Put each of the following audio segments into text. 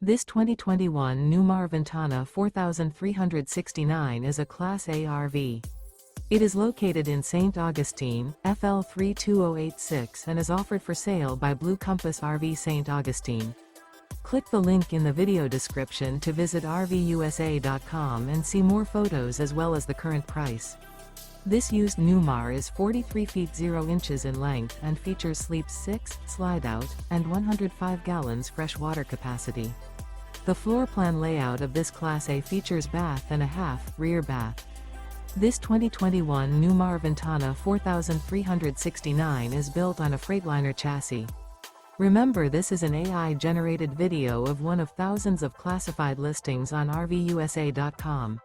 This 2021 Newmar Ventana 4369 is a Class A RV. It is located in St. Augustine, FL 32086 and is offered for sale by Blue Compass RV St. Augustine. Click the link in the video description to visit RVUSA.com and see more photos as well as the current price. This used Newmar is 43 feet 0 inches in length and features sleeps 6, slide-out, and 105 gallons fresh water capacity. The floor plan layout of this Class A features bath and a half, rear bath. This 2021 Newmar Ventana 4369 is built on a Freightliner chassis. Remember, this is an AI-generated video of one of thousands of classified listings on RVUSA.com.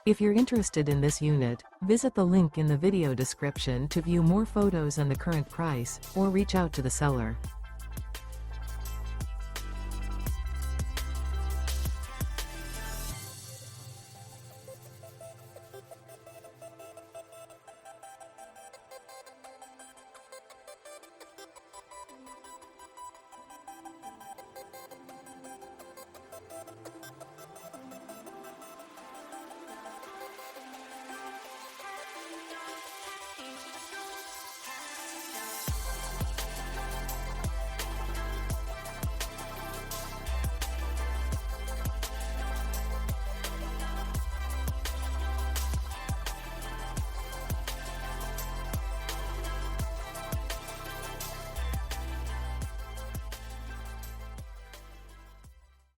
If you're interested in this unit, visit the link in the video description to view more photos and the current price, or reach out to the seller.